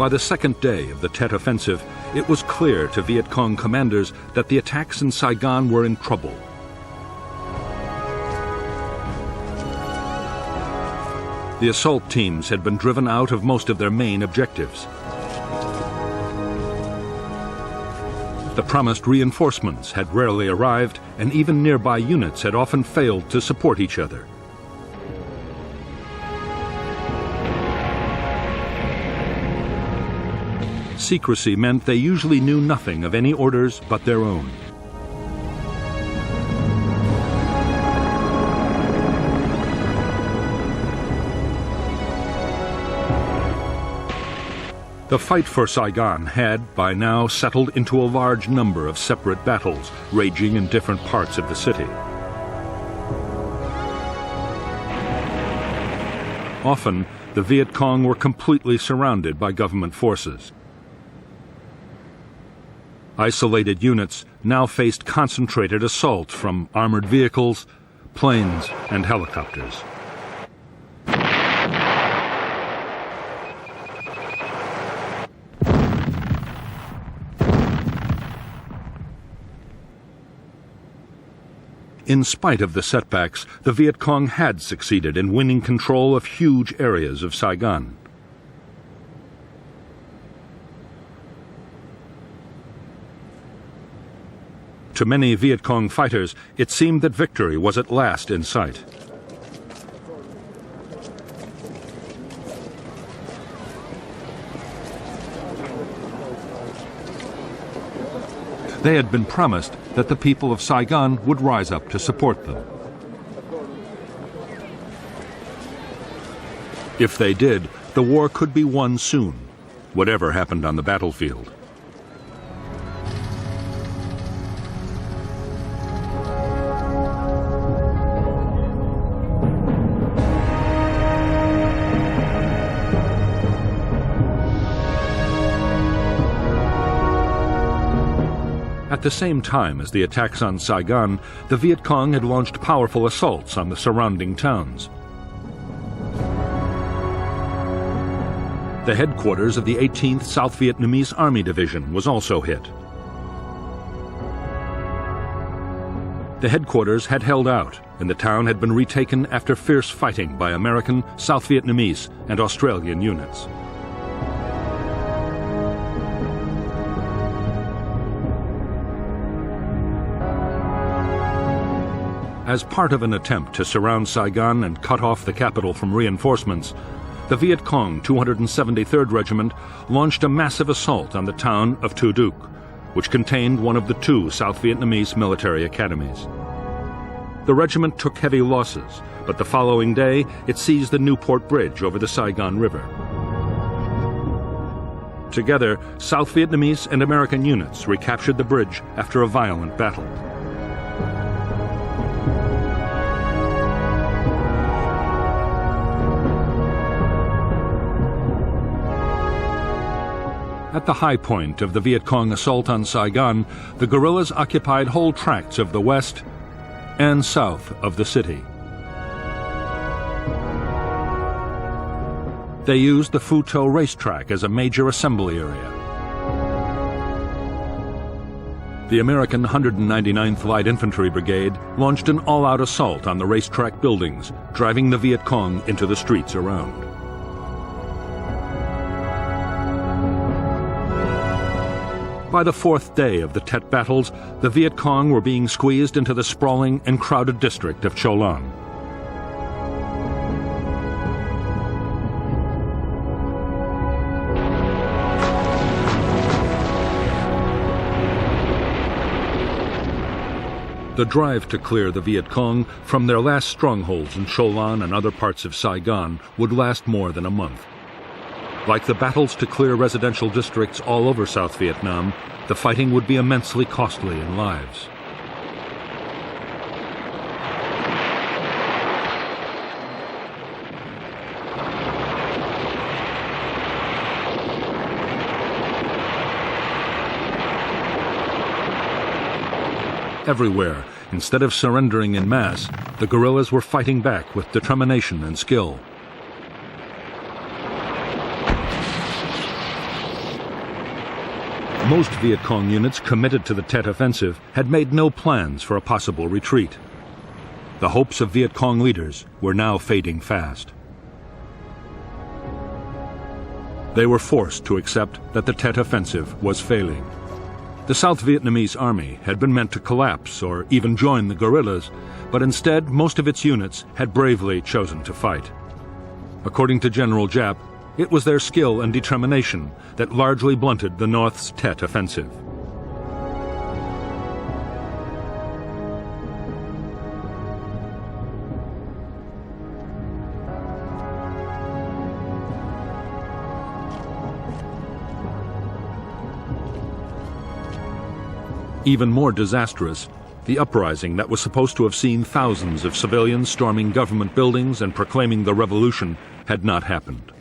By the second day of the Tet Offensive, it was clear to Viet Cong commanders that the attacks in Saigon were in trouble. The assault teams had been driven out of most of their main objectives. The promised reinforcements had rarely arrived, and even nearby units had often failed to support each other. Secrecy meant they usually knew nothing of any orders but their own. The fight for Saigon had, by now, settled into a large number of separate battles, raging in different parts of the city. Often, the Viet Cong were completely surrounded by government forces. Isolated units now faced concentrated assault from armored vehicles, planes, and helicopters. In spite of the setbacks, the Viet Cong had succeeded in winning control of huge areas of Saigon. To many Viet Cong fighters, it seemed that victory was at last in sight. They had been promised that the people of Saigon would rise up to support them. If they did, the war could be won soon, whatever happened on the battlefield. At the same time as the attacks on Saigon, the Viet Cong had launched powerful assaults on the surrounding towns. The headquarters of the 18th South Vietnamese Army Division was also hit. The headquarters had held out, and the town had been retaken after fierce fighting by American, South Vietnamese, and Australian units. As part of an attempt to surround Saigon and cut off the capital from reinforcements, the Viet Cong 273rd Regiment launched a massive assault on the town of Tu Duc, which contained one of the two South Vietnamese military academies. The regiment took heavy losses, but the following day it seized the Newport Bridge over the Saigon River. Together, South Vietnamese and American units recaptured the bridge after a violent battle. At the high point of the Viet Cong assault on Saigon, the guerrillas occupied whole tracts of the west and south of the city. They used the Phu To racetrack as a major assembly area. The American 199th Light Infantry Brigade launched an all-out assault on the racetrack buildings, driving the Viet Cong into the streets around. By the fourth day of the Tet battles, the Viet Cong were being squeezed into the sprawling and crowded district of Cho Long. The drive to clear the Viet Cong from their last strongholds in Cho Long and other parts of Saigon would last more than a month. Like the battles to clear residential districts all over South Vietnam, the fighting would be immensely costly in lives. Everywhere, instead of surrendering en masse, the guerrillas were fighting back with determination and skill. Most Viet Cong units committed to the Tet Offensive had made no plans for a possible retreat. The hopes of Viet Cong leaders were now fading fast. They were forced to accept that the Tet Offensive was failing. The South Vietnamese army had been meant to collapse or even join the guerrillas, but instead most of its units had bravely chosen to fight. According to General Giap, it was their skill and determination that largely blunted the North's Tet Offensive. Even more disastrous, the uprising that was supposed to have seen thousands of civilians storming government buildings and proclaiming the revolution had not happened.